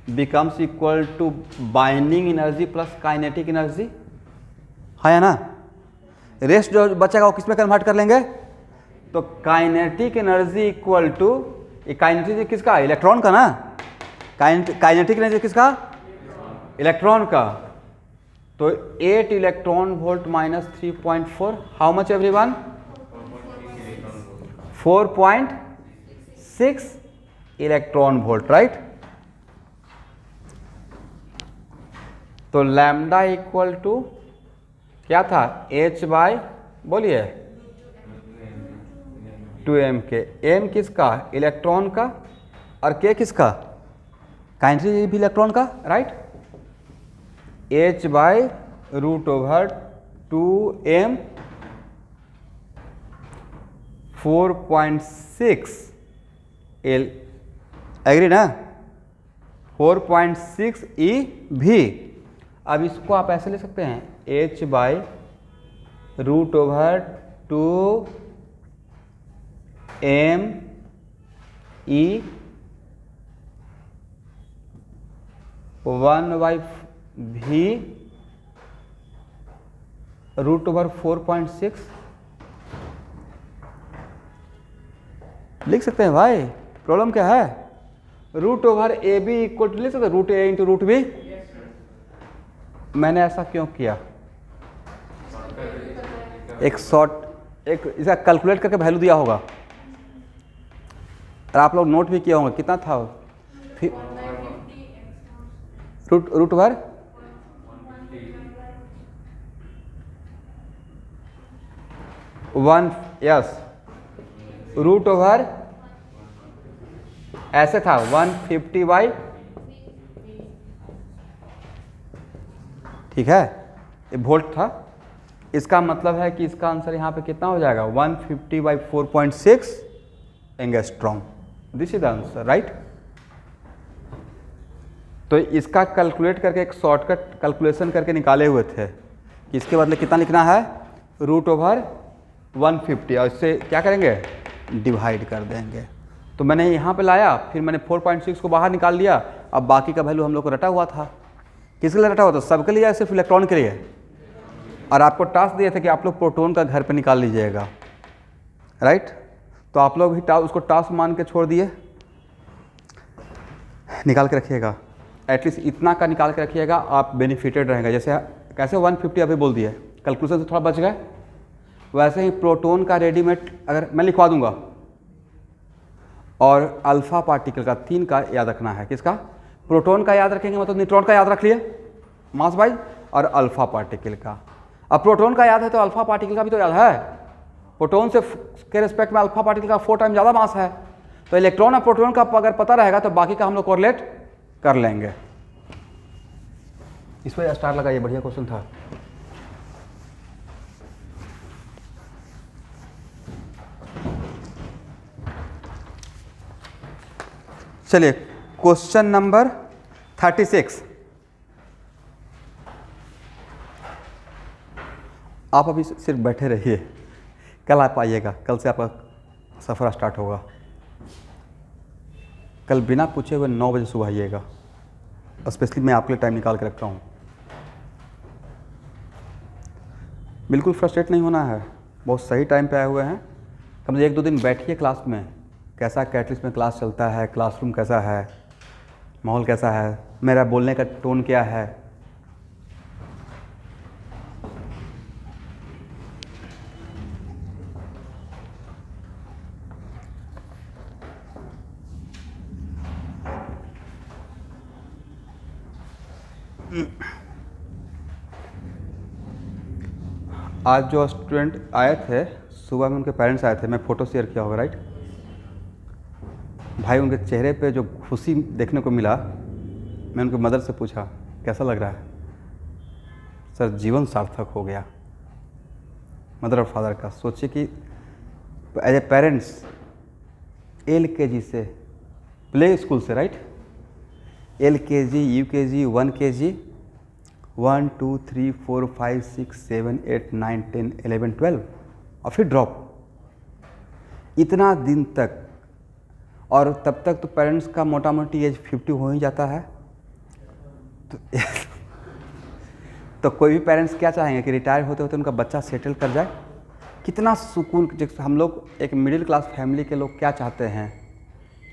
S1: becomes equal to binding energy plus kinetic energy, है या ना। रेस्ट जो बचेगा वो किस में कन्वर्ट कर लेंगे, तो kinetic energy equal to, kinetic energy किसका, इलेक्ट्रॉन का ना, काइनेटिक एनर्जी किसका, इलेक्ट्रॉन का। तो 8 electron volt minus 3.4, how much everyone, 4.6 electron volt, right. तो लैम्डा इक्वल टू क्या था, h बाय, बोलिए 2m के, m किसका, इलेक्ट्रॉन का, और k किसका, काइनेटिक भी इलेक्ट्रॉन का, right. h by root over 2m 4.6 L, agree ना, 4.6 eV। अब इसको आप ऐसे ले सकते हैं, h by root over 2m E 1/v root over 4.6 लिख सकते हैं भाई, प्रॉब्लम क्या है। Root over A B equal to लिख सकते हैं root A into root B. मैंने ऐसा क्यों किया, एक शॉर्ट एक इसका कैलकुलेट करके वैल्यू दिया होगा और आप लोग नोट भी किया होगा, कितना था फिर root over 1, yes, root over ऐसे था 150 बाई, ठीक है, ये वोल्ट था। इसका मतलब है कि इसका आंसर यहाँ पे कितना हो जाएगा, 150 by 4.6 angstrom. This is the answer, right. तो इसका कैलकुलेट करके एक शॉर्टकट कैलकुलेशन करके निकाले हुए थे कि इसके बदले कितना लिखना है, रूट ओवर 150, और इससे क्या करेंगे, डिवाइड कर देंगे। तो मैंने यहाँ पे लाया, फिर मैंने 4.6 को बाहर निकाल लिया। अब बाकी का वैल्यू हम लोग को रटा हुआ था, किसके लिए रटा हुआ था, सबके लिए या सिर्फ इलेक्ट्रॉन के लिए। और आपको टास्क दिए थे कि आप लोग प्रोटॉन का घर पे निकाल लीजिएगा, राइट। तो आप लोग भी उसको टास्क मान के छोड़ दिए, निकाल के रखिएगा, एटलीस्ट इतना का निकाल के रखिएगा, आप बेनिफिटेड रहेंगे। जैसे कैसे 150 अभी बोल दिए, कैलकुलेशन से थोड़ा बच गए, वैसे ही प्रोटॉन का रेडीमेड अगर मैं लिखवा दूंगा, और अल्फा पार्टिकल का 3 का याद रखना है, किसका, प्रोटॉन का याद रखेंगे मतलब न्यूट्रॉन का याद रख लिए मास वाइज, और अल्फा पार्टिकल का। अब प्रोटॉन का याद है तो अल्फा पार्टिकल का भी तो याद है, प्रोटॉन से के रिस्पेक्ट में अल्फा पार्टिकल का 4 टाइम ज़्यादा मास है। तो इलेक्ट्रॉन और प्रोटॉन का अगर पता रहेगा तो बाकी का हम लोग कोरिलेट कर लेंगे। इस पर स्टार लगाइए, बढ़िया क्वेश्चन था। चलिए क्वेश्चन नंबर 36। आप अभी सिर्फ बैठे रहिए, कल आप आइएगा, कल से आपका सफ़र स्टार्ट होगा। कल बिना पूछे हुए 9 बजे सुबह आइएगा, स्पेशली मैं आपके लिए टाइम निकाल के रखता हूँ। बिल्कुल फ्रस्ट्रेट नहीं होना है, बहुत सही टाइम पे आए हुए हैं। कम से 1-2 दिन बैठिए क्लास में, कैसा कैटलिस्ट में क्लास चलता है, क्लासरूम कैसा है, माहौल कैसा है, मेरा बोलने का टोन क्या है। आज जो स्टूडेंट आए थे सुबह में, उनके पेरेंट्स आए थे, मैं फ़ोटो शेयर किया होगा, राइट। भाई उनके चेहरे पे जो खुशी देखने को मिला, मैं उनके मदर से पूछा कैसा लग रहा है, सर जीवन सार्थक हो गया। मदर और फादर का सोचिए कि एज ए पेरेंट्स LKG से, प्ले स्कूल से, राइट, LKG, UKG, 1KG, 1 2 3 4 5 6 7 8 9 10 11 12 और फिर ड्रॉप। इतना दिन तक और तब तक तो पेरेंट्स का मोटा मोटी एज 50 हो ही जाता है। तो कोई भी पेरेंट्स क्या चाहेंगे कि रिटायर होते होते उनका बच्चा सेटल कर जाए। कितना सुकून। हम लोग एक मिडिल क्लास फैमिली के लोग क्या चाहते हैं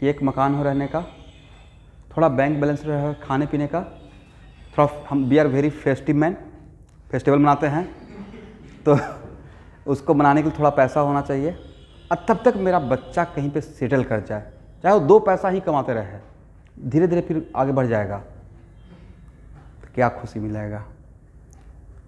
S1: कि एक मकान हो रहने का, थोड़ा बैंक बैलेंस रहे, खाने पीने का, थोड़ा हम we are very festive man, festival मनाते हैं तो उसको मनाने के लिए थोड़ा पैसा होना चाहिए। और तब तक मेरा बच्चा कहीं पे सेटल कर जाए, चाहे वो 2 पैसा ही कमाते रहे, धीरे धीरे फिर आगे बढ़ जाएगा तो क्या खुशी मिलेगा।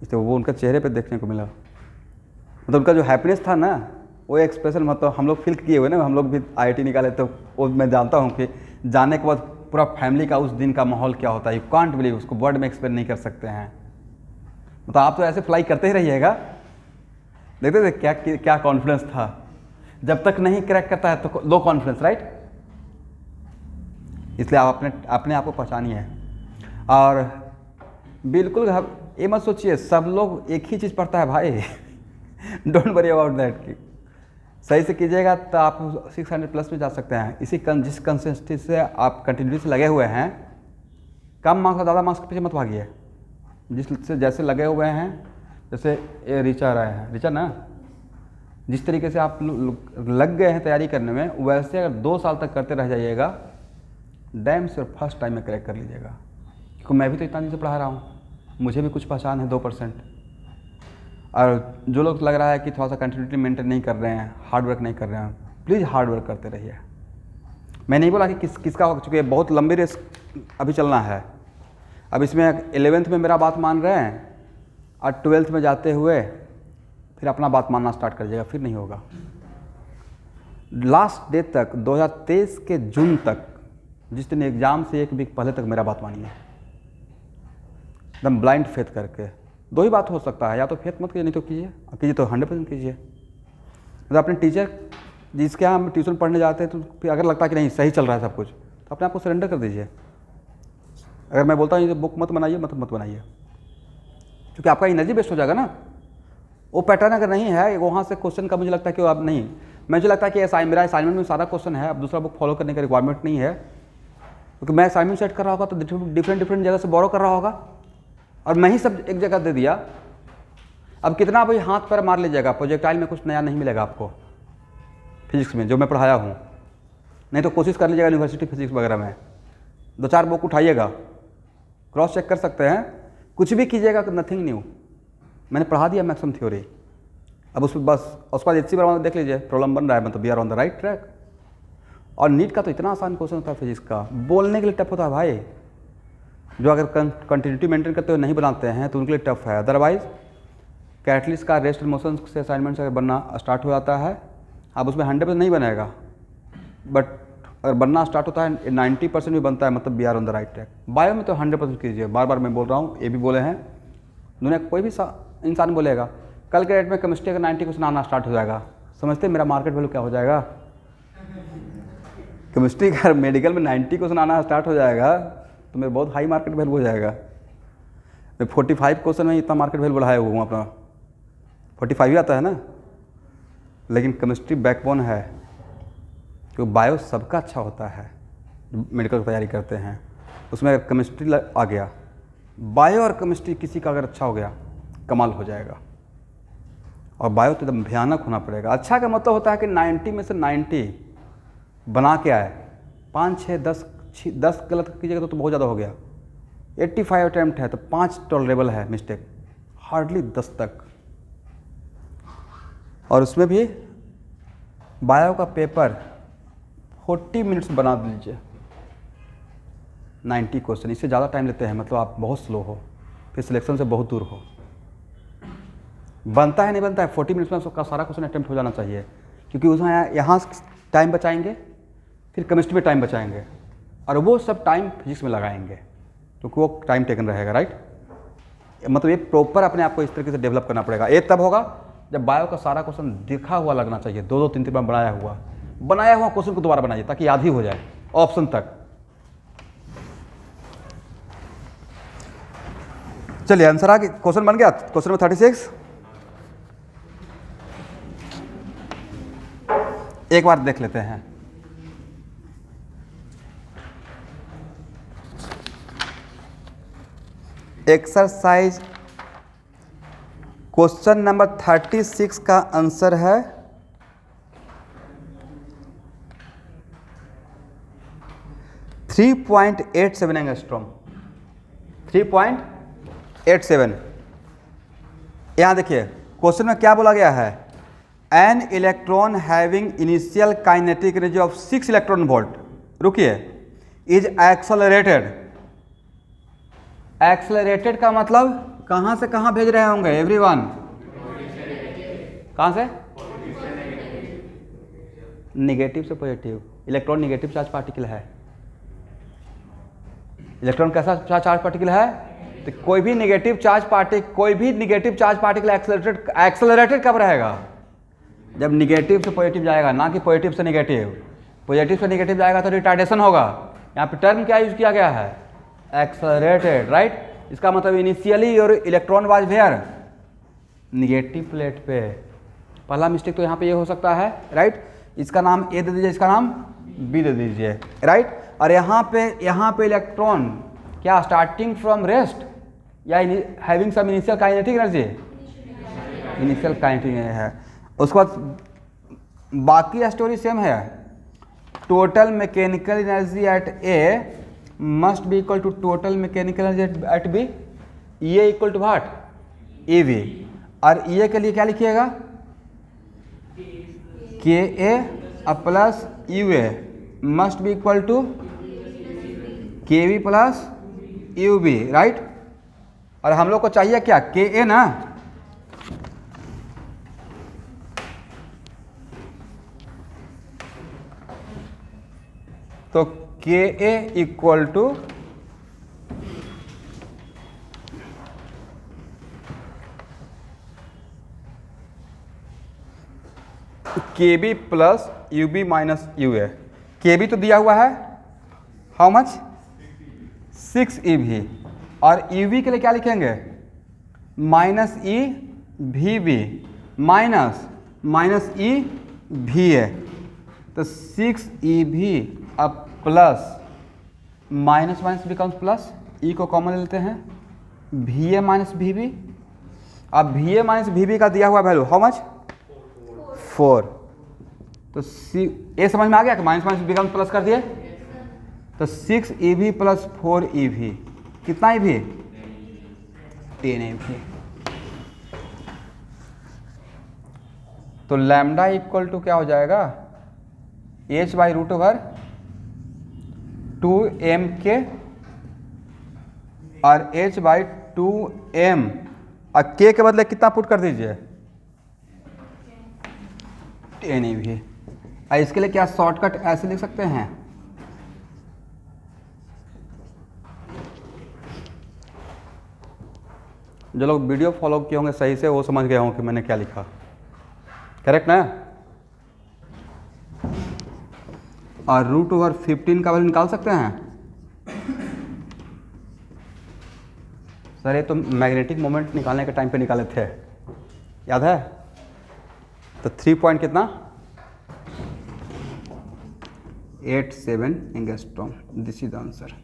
S1: इसलिए वो उनका चेहरे पे देखने को मिला, मतलब उनका जो हैप्पीनेस था ना, वो एक्सप्रेशन मतलब हम लोग फील किए हुए ना। हम लोग भी IIT निकाले तो वो मैं जानता हूँ कि जाने के बाद पूरा फैमिली का उस दिन का माहौल क्या होता है, यू कांट बिलीव, उसको वर्ड में एक्सप्लेन नहीं कर सकते हैं। मतलब आप तो ऐसे फ्लाई करते ही रहिएगा। देखते थे क्या क्या कॉन्फिडेंस था। जब तक नहीं क्रैक करता है तो लो कॉन्फिडेंस, राइट। इसलिए आप अपने आप को पहचानिए। और बिल्कुल ये मत सोचिए सब लोग एक ही चीज़ पढ़ता है भाई डोंट वरी अबाउट दैट। कि सही से कीजिएगा तो आप 600+ में जा सकते हैं। जिस कंसिस्टेंसी से आप कंटिन्यूस लगे हुए हैं, कम मार्क्स और ज़्यादा मार्क्स के पीछे मत भागिए। जिससे जैसे लगे हुए हैं, जैसे ये रीचा रहे हैं, रीचा ना, जिस तरीके से आप लग गए हैं तैयारी करने में, वैसे अगर 2 साल तक करते रह जाइएगा, डैम से फर्स्ट टाइम में क्रैक कर लीजिएगा। क्योंकि मैं भी तो इतना दिन से पढ़ा रहा हूँ, मुझे भी कुछ पहचान है 2%। और जो लोग लग रहा है कि थोड़ा सा कंटिन्यूटी मेंटेन नहीं कर रहे हैं, हार्ड वर्क नहीं कर रहे हैं, प्लीज़ हार्ड वर्क करते रहिए। मैं नहीं बोला कि किसका हो, चूँकि बहुत लंबी रेस अभी चलना है। अब इसमें 11th में मेरा बात मान रहे हैं और 12th में जाते हुए फिर अपना बात मानना स्टार्ट कर जाएगा, फिर नहीं होगा। लास्ट डे तक 2023 के जून तक, जिस दिन एग्ज़ाम से 1 वीक पहले तक मेरा बात मानिए, एकदम ब्लाइंड फेथ करके। 2 ही बात हो सकता है, या तो फेथ मत कीजिए, नहीं तो कीजिए, और कीजिए तो 100% कीजिए। मतलब अपने टीचर जिसके यहाँ हम ट्यूशन पढ़ने जाते हैं, तो फिर अगर लगता है कि नहीं सही चल रहा है सब कुछ, तो अपने आप को सरेंडर कर दीजिए। अगर मैं बोलता हूँ ये बुक मत बनाइए, मत बनाइए, क्योंकि आपका एनर्जी वेस्ट हो जाएगा ना। वो पैटर्न अगर नहीं है, वहाँ से क्वेश्चन का मुझे लगता है कि आप नहीं, मुझे लगता है कि मेरा असाइनमेंट में सारा क्वेश्चन है, अब दूसरा बुक फॉलो करने का रिक्वायरमेंट नहीं है। क्योंकि मैं असाइनमेंट सेट कर रहा होगा तो डिफरेंट जगह से बोरो कर रहा होगा, और मैं ही सब एक जगह दे दिया। अब कितना भाई हाथ पैर मार लीजिएगा, प्रोजेक्टाइल में कुछ नया नहीं मिलेगा आपको फिजिक्स में जो मैं पढ़ाया हूँ। नहीं तो कोशिश कर लीजिएगा यूनिवर्सिटी फिजिक्स वगैरह में, 2-4 बुक उठाइएगा, क्रॉस चेक कर सकते हैं, कुछ भी कीजिएगा, नथिंग न्यू। मैंने पढ़ा दिया मैक्सिमम थ्योरी, अब उसमें बस उसके बाद HC बराबर देख लीजिए, प्रॉब्लम बन रहा है, मतलब we are on the right track. और नीट का तो इतना आसान क्वेश्चन होता है फिजिक्स का, बोलने के लिए टफ होता है भाई। जो अगर कंटिन्यूटी मेंटेन करते हुए नहीं बनाते हैं तो उनके लिए टफ है। अदरवाइज कैटलिस्ट का रेस्ट मोशन से असाइनमेंट अगर बनना स्टार्ट हो जाता है, अब उसमें 100% नहीं बनेगा, बट अगर बनना स्टार्ट होता है 90% भी बनता है, मतलब we are on the right track. Bio में तो 100% कीजिए, बार बार मैं बोल रहा हूँ, ये भी बोले हैं, दुनिया का कोई भी इंसान बोलेगा। कल के डेट में केमिस्ट्री का 90 क्वेश्चन आना स्टार्ट हो जाएगा, समझते मेरा मार्केट वैल्यू क्या हो जाएगा। केमिस्ट्री का मेडिकल में 90 क्वेश्चन आना स्टार्ट हो जाएगा तो मेरा बहुत हाई मार्केट वैल्यू हो जाएगा। मैं 45 क्वेश्चन में इतना मार्केट वैल्यू बढ़ाया हुआ हूँ अपना, 45 ही आता है ना। लेकिन केमिस्ट्री बैकबोन है, क्योंकि बायो सबका अच्छा होता है जो मेडिकल की तैयारी करते हैं, उसमें अगर केमिस्ट्री आ गया, बायो और केमिस्ट्री किसी का अगर अच्छा हो गया, कमाल हो जाएगा। और बायो तो एकदम भयानक होना पड़ेगा। अच्छा का मतलब होता है कि 90 में से 90 बना के आए, 5, 6, 10 गलत कीजिएगा तो बहुत ज़्यादा हो गया। 85 अटैम्प्ट है तो 5 टॉलरेबल है मिस्टेक, हार्डली 10 तक। और उसमें भी बायो का पेपर 40 मिनट्स बना दीजिए, 90 क्वेश्चन, इससे ज़्यादा टाइम लेते हैं, मतलब आप बहुत स्लो हो, फिर सिलेक्शन से बहुत दूर हो। बनता है नहीं बनता है, 40 मिनट्स में सबका सारा क्वेश्चन अटैम्प्ट हो जाना चाहिए, क्योंकि उसमें यहाँ टाइम बचाएंगे, फिर केमिस्ट्री में टाइम बचाएंगे, और वो सब टाइम फिजिक्स में लगाएंगे, क्योंकि वो टाइम टेकन रहेगा, राइट। मतलब ये प्रॉपर अपने आप को इस तरीके से डेवलप करना पड़ेगा। ये तब होगा जब बायो का सारा क्वेश्चन दिखा हुआ लगना चाहिए, 2-2, 3-3 बार बनाया हुआ क्वेश्चन को दोबारा बनाइए, ताकि याद ही हो जाए ऑप्शन तक। चलिए आंसर आ गया, क्वेश्चन बन गया, क्वेश्चन नंबर 36। एक बार देख लेते हैं। एक्सरसाइज क्वेश्चन नंबर 36 का आंसर है 3.87 एंगस्ट्रॉम। 3.87। यहाँ देखिए क्वेश्चन में क्या बोला गया है, an electron having initial kinetic energy of 6 electron volt, रुकिए, इज एक्सेलरेटेड। एक्सेलरेटेड का मतलब कहाँ से कहाँ भेज रहे होंगे एवरीवन? कहाँ से? निगेटिव से positive. Electron negative charge particle है। इलेक्ट्रॉन कैसा चार्ज पार्टिकल है? तो कोई भी निगेटिव चार्ज पार्टिकल एक्सेलरेटेड कब रहेगा? जब निगेटिव से पॉजिटिव जाएगा, ना कि पॉजिटिव से निगेटिव। पॉजिटिव से निगेटिव जाएगा तो रिटार्डेशन होगा। यहाँ पे टर्म क्या यूज किया गया है? Accelerated, right. इसका मतलब इनिशियली और electron was where? Negative plate पे। पहला मिस्टेक तो यहाँ पे ये हो सकता है, राइट। इसका नाम ए दे दीजिए, इसका नाम बी दे दीजिए, राइट। और यहाँ पे इलेक्ट्रॉन क्या स्टार्टिंग फ्रॉम रेस्ट या having some initial kinetic energy? Initial kinetic है। उसके बाद बाकी स्टोरी सेम है। Total mechanical energy at a must be equal to total mechanical energy at b. ये equal to what? A v. और ये के लिए क्या लिखिएगा? K a plus u a must be equal to k v plus u b, right. और हम लोग को चाहिए क्या? के ए ना। तो k a equal to k b plus u b minus u a. K b तो दिया हुआ है, हाउ मच? 6 e v. और यू वी के लिए क्या लिखेंगे? Minus e v b minus e v a. तो 6 ई वी अब plus minus becomes plus, e को कॉमन लेते हैं, v a minus v b. अब v a minus v b का दिया हुआ वैल्यू हाउ मच? 4। तो ए समझ में आ गया कि माइनस बिकम्स प्लस कर दिए। तो 6 e we plus 4 E V कितना ई वी? 10 E V. तो लैम्डा इक्वल टू क्या हो जाएगा? h by root over 2m के और h बाई 2m और k के बदले कितना पुट कर दीजिए? 10 ई वी। और इसके लिए क्या शॉर्टकट ऐसे लिख सकते हैं? जो लोग वीडियो फॉलो किए होंगे सही से वो समझ गए होंगे कि मैंने क्या लिखा, करेक्ट ना। और रूट ओवर 15 का वैल्यू निकाल सकते हैं सर। ये तो मैग्नेटिक मोमेंट निकालने के टाइम पे निकाले थे, याद है? तो 3 पॉइंट कितना? 87 angstrom. This is the answer.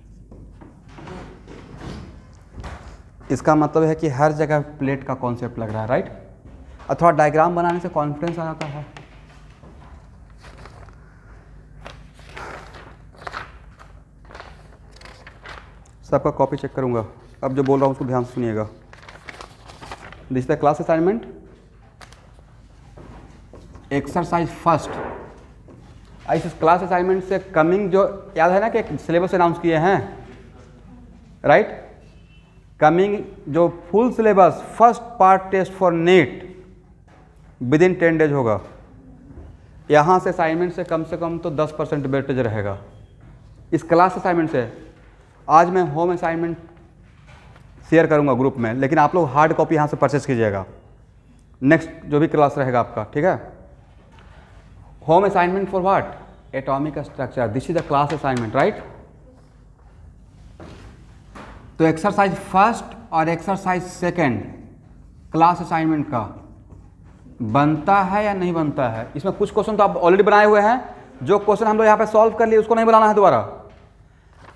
S1: इसका मतलब है कि हर जगह प्लेट का कॉन्सेप्ट लग रहा है, राइट। अथवा डायग्राम बनाने से कॉन्फिडेंस आ जाता है। सबका कॉपी चेक करूंगा। अब जो बोल रहा हूँ उसको ध्यान से सुनिएगा। This the class assignment exercise first. इस क्लास असाइनमेंट से कमिंग जो याद है ना कि सिलेबस अनाउंस किए हैं, राइट। कमिंग जो full syllabus first part test for NEET within 10 days होगा। यहाँ से असाइनमेंट से कम तो 10% वेटेज रहेगा इस क्लास असाइनमेंट से। आज मैं होम असाइनमेंट शेयर करूँगा ग्रुप में, लेकिन आप लोग हार्ड कॉपी यहाँ से परचेस कीजिएगा नेक्स्ट जो भी क्लास रहेगा आपका, ठीक है। Home assignment for what? Atomic structure. This is the class assignment, right. तो एक्सरसाइज फर्स्ट और एक्सरसाइज सेकंड क्लास असाइनमेंट का बनता है या नहीं बनता है? इसमें कुछ क्वेश्चन तो आप ऑलरेडी बनाए हुए हैं। जो क्वेश्चन हम लोग यहाँ पे सॉल्व कर लिए उसको नहीं बनाना है दोबारा।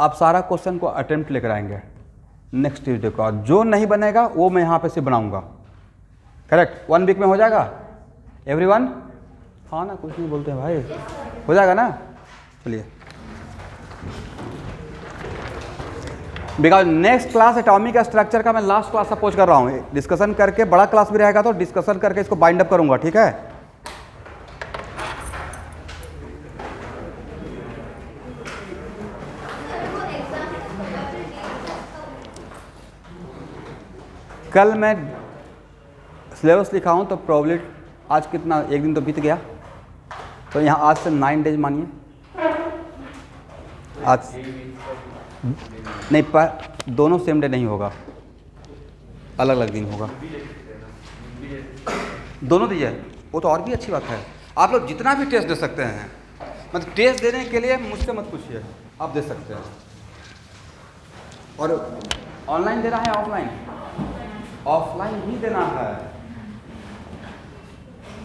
S1: आप सारा क्वेश्चन को अटेम्प्ट लेकर आएंगे नेक्स्ट ट्यूजडे को, जो नहीं बनेगा वो मैं यहाँ पे से बनाऊंगा। करेक्ट, 1 वीक में हो जाएगा एवरीवन? हाँ ना, कुछ नहीं बोलते हैं भाई, हो जाएगा ना? चलिए, because next class atomic structure का मैं लास्ट क्लास सपोज कर रहा हूँ, डिस्कशन करके बड़ा क्लास भी रहेगा तो डिस्कशन करके इसको बाइंड अप करूंगा, ठीक है? कल मैं सिलेबस लिखा हूँ तो प्रॉब्लम आज कितना, एक दिन तो बीत गया, तो यहाँ आज से 9 डेज मानिए, आज नहीं, पर दोनों सेम डे नहीं होगा, अलग अलग दिन होगा। दोनों दीजिए, वो तो और भी अच्छी बात है। आप लोग जितना भी टेस्ट दे सकते हैं, मतलब टेस्ट देने के लिए मुझसे मत पूछिए, आप दे सकते हैं। और ऑनलाइन देना है ऑफलाइन? ऑफलाइन ही देना है।